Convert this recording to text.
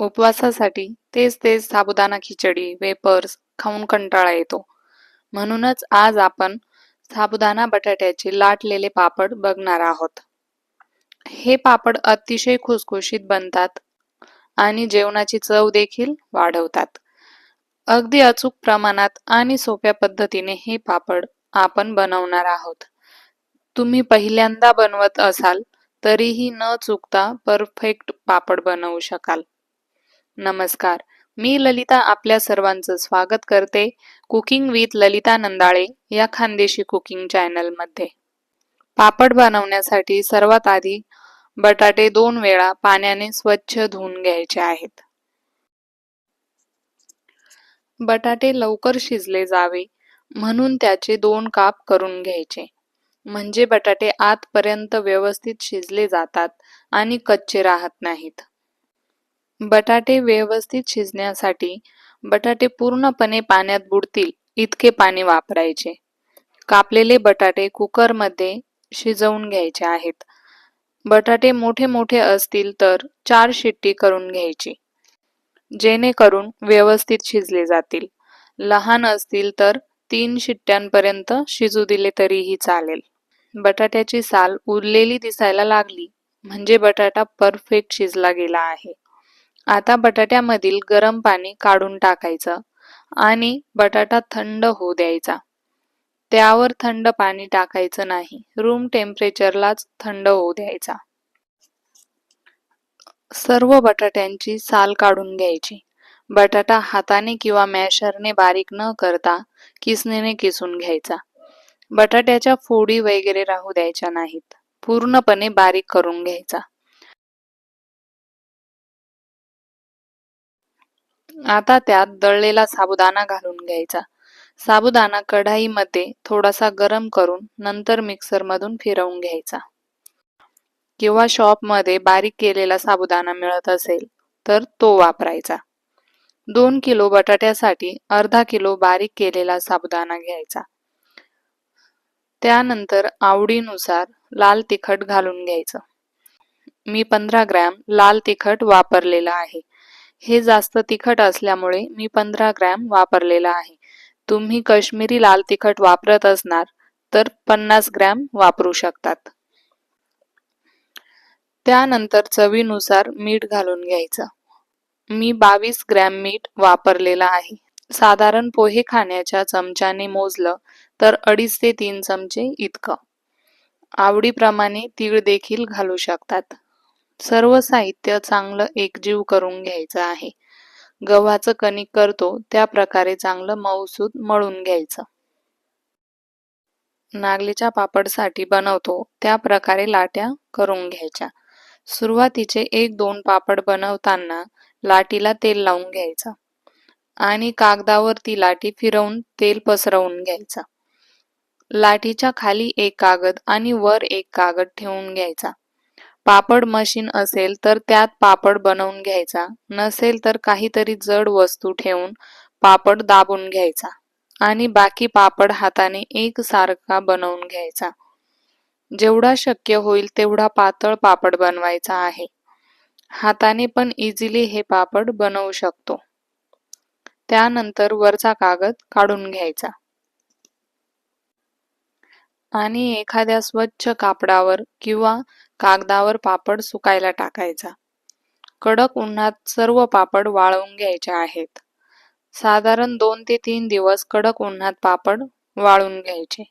उपवासासाठी तेच तेच साबुदाणा खिचडी, वेपर्स खाऊन कंटाळा येतो. म्हणूनच आज आपण साबुदाणा बटाट्याचे लाटलेले पापड बघणार आहोत. हे पापड अतिशय खुसखुशीत बनतात आणि जेवणाची चव देखील वाढवतात. अगदी अचूक प्रमाणात आणि सोप्या पद्धतीने हे पापड आपण बनवणार आहोत. तुम्ही पहिल्यांदा बनवत असाल तरीही न चुकता परफेक्ट पापड बनवू शकाल. नमस्कार, मी ललिता आपल्या सर्वांचं स्वागत करते कुकिंग विथ ललिता नंदाळे या खानदेशी कुकिंग चॅनलमध्ये. पापड बनवण्यासाठी सर्वात आधी बटाटे 2 वेळा पाण्याने स्वच्छ धुवून घ्यायचे आहेत. बटाटे लवकर शिजले जावे म्हणून त्याचे 2 काप करून घ्यायचे. म्हणजे बटाटे आतपर्यंत व्यवस्थित शिजले जातात आणि कच्चे राहत नाहीत. बटाटे व्यवस्थित शिजण्यासाठी बटाटे पूर्णपणे पाण्यात बुडतील इतके पाणी वापरायचे. कापलेले बटाटे कुकरमध्ये शिजवून घ्यायचे आहेत. बटाटे मोठे मोठे असतील तर 4 शिट्टी करून घ्यायची, जेणेकरून व्यवस्थित शिजले जातील. लहान असतील तर 3 शिट्ट्यांपर्यंत शिजू दिले तरीही चालेल. बटाट्याची साल उरलेली दिसायला लागली म्हणजे बटाटा परफेक्ट शिजला गेला आहे. आता बटाट्यामधील गरम पाणी काढून टाकायचं आणि बटाटा थंड होऊ द्यायचा. त्यावर थंड पाणी टाकायचं नाही, रूम टेम्परेचरलाच थंड होऊ द्यायचा. सर्व बटाट्यांची साल काढून घ्यायची. बटाटा हाताने किंवा मॅशरने बारीक न करता किसणीने किसून घ्यायचा. बटाट्याच्या फोडी वगैरे राहू द्यायच्या नाहीत, पूर्णपणे बारीक करून घ्यायचा. आता त्यात दळलेला साबुदाणा घालून घ्यायचा. साबुदाणा कढाईमध्ये थोडासा गरम करून नंतर मिक्सरमधून फिरवून घ्यायचा. किंवा शॉपमध्ये बारीक केलेला साबुदाणा मिळत असेल तर तो वापरायचा. 2 किलो बटाट्यासाठी अर्धा किलो बारीक केलेला साबुदाणा घ्यायचा. त्यानंतर आवडीनुसार लाल तिखट घालून घ्यायचं. मी 15 ग्रॅम लाल तिखट वापरलेला आहे. हे जास्त तिखट असल्यामुळे मी 15 ग्रॅम वापरलेला आहे. तुम्ही काश्मीरी लाल तिखट वापरत असणार तर 50 ग्रॅम वापरू शकतात. त्यानंतर चवीनुसार मीठ घालून घ्यायचं. मी 22 ग्रॅम मीठ वापरलेला आहे. साधारण पोहे खाण्याच्या चमच्याने मोजलं तर 2.5 ते 3 चमचे इतकं. आवडीप्रमाणे तीळ देखील घालू शकतात. सर्व साहित्य चांगलं एकजीव करून घ्यायचं आहे. गव्हाचं कणिक करतो त्या प्रकारे चांगलं मऊसूत मळून घ्यायचं. नागलीच्या पापडसाठी बनवतो त्या प्रकारे लाट्या करून घ्यायच्या. सुरुवातीचे 1-2 पापड बनवताना लाटीला तेल लावून घ्यायचं आणि कागदावर ती लाटी फिरवून तेल पसरवून घ्यायचं. लाटीच्या खाली एक कागद आणि वर एक कागद ठेवून घ्यायचा. पापड मशीन असेल तर त्यात पापड बनवून घ्यायचा, नसेल तर काहीतरी जड वस्तू ठेवून पापड दाबून घ्यायचा आणि बाकी पापड हाताने एकसारखा बनवून घ्यायचा. जेवढा शक्य होईल तेवढा पातळ पापड बनवायचा आहे. हाताने पण इझिली हे पापड बनवू शकतो. त्यानंतर वरचा कागद काढून घ्यायचा आणि एखाद्या स्वच्छ कापडावर किंवा कागदावर पापड सुकायला टाकायचा. कडक उन्हात सर्व पापड वाळवून घ्यायचे आहेत. साधारण 2 ते 3 दिवस कडक उन्हात पापड वाळून घ्यायचे.